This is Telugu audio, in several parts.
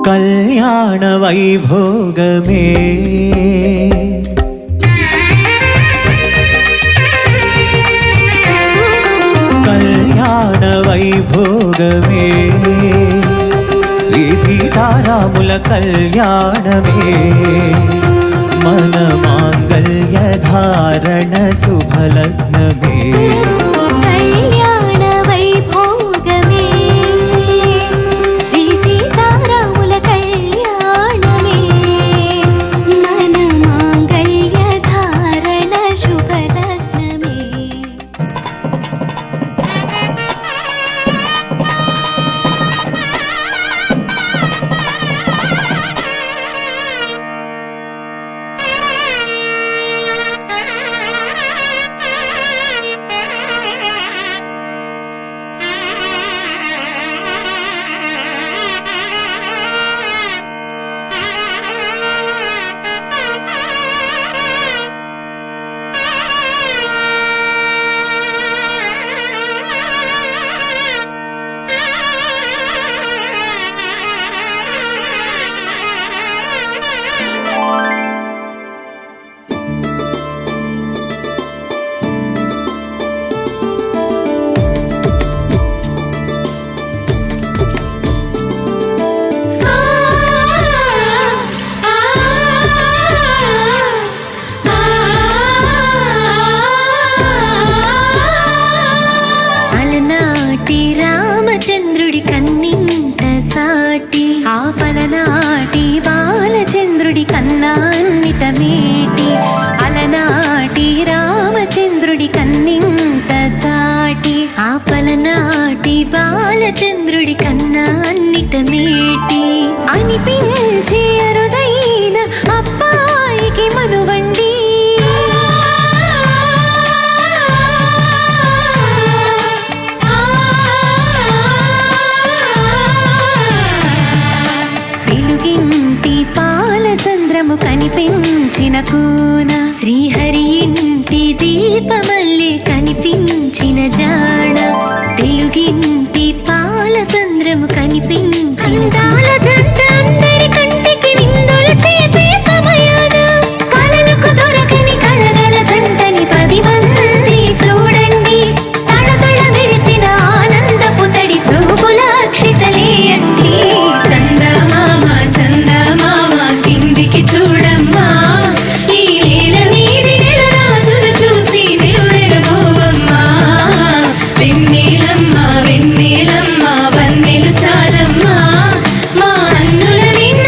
కళ్యాణ వైభోగమే కళ్యాణ వైభోగమే శ్రీ సీతారాముల కళ్యాణమే మన మాంగళ్య ధారణ శుభలగ్నమే కళ్యాణ వైభోగమే శ్రీ సీతారాముల కళ్యాణమే మన మాంగళ్య ధారణ శుభలగ్నమే. అలనాటి రామచంద్రుడి కన్నింట సాటి ఆపలనాటి బాలచంద్రుడి కన్నాన్నిట మేటి అలనాటి రామచంద్రుడి కన్నింట సాటి ఆపలనాటి బాలచంద్రుడి కన్నాన్నిట మేటి అనిపించి అరుదైన అబ్బాయికి మనువండి వెలుగింటి పాలసంద్రము కనిపించిన కూన శ్రీహరి ఇంటి దీపమల్లె కనిపించిన జాడ వెలుగింటి పాలసంద్రము కనిపించిన అందాల జంట అందరి కంటికి విందులు చేసే సమయాన కలలకు దొరకని కళగల జంటని 10 మంది చూడండి తడతడ మెరిసిన ఆనందపు తడి చూపుల అక్షితలే అండి చందమామ చందమామ కిందికి చూడమ్మా ఈ నేల మీది నెల రాజును చూసి నిలువెరగోవమ్మా వెన్నెలమ్మ వెన్నెలమ్మ వన్నెలు చాలమ్మా మా అన్నుల నిన్న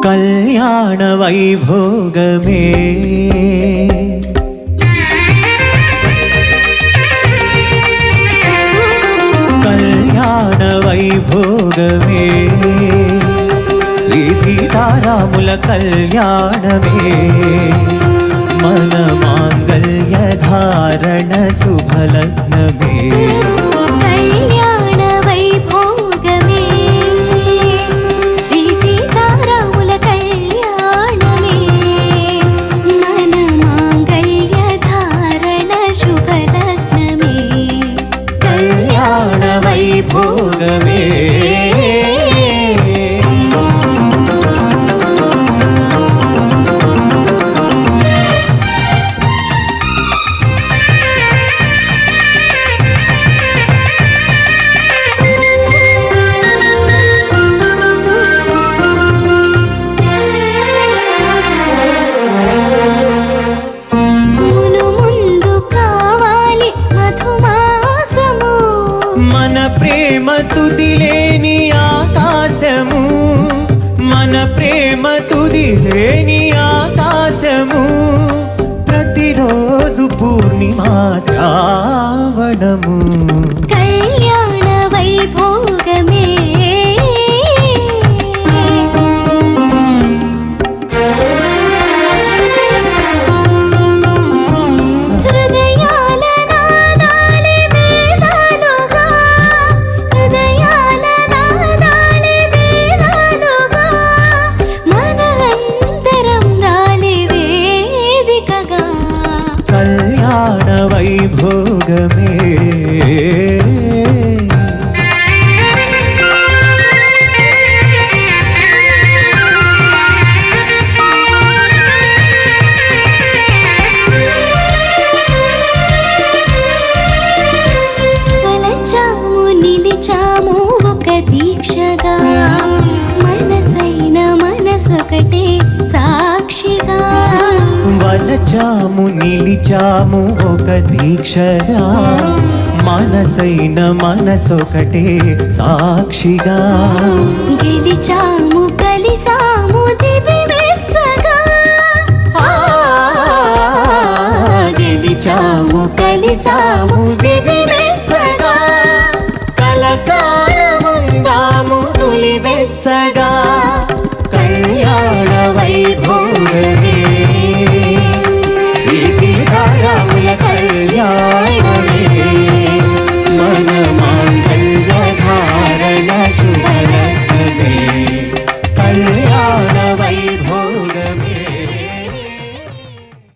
కళ్యాణ వైభోగమే కళ్యాణ వైభోగమే శ్రీ సీతారాముల కళ్యాణమే మన మాంగళ్య ధారణ శుభలగ్నమే కళ్యాణ వైభోగమే శ్రీ సీతారాముల కళ్యాణమే మన మాంగళ్య ధారణ శుభలగ్నమే కళ్యాణ వైభోగమే మన ప్రేమ తుదిలేని ఆకాశము మన ప్రేమ తుదిలేని ఆకాశము ప్రతిరోజు పూర్ణిమా శ్రావణము కళ్యాణ వైభోగమే కళ్యాణ వైభోగమే కలచాము నిలిచాము ఒక దీక్షగా మనసైన మనసొకటే సాక్షిగా వలచాము నిలిచాము ఒక దీక్షగా మనసైన మనసొకటే సాక్షిగా గెలిచాము కలిసాము దివిమెచ్చగా గెలిచాము కలిసాము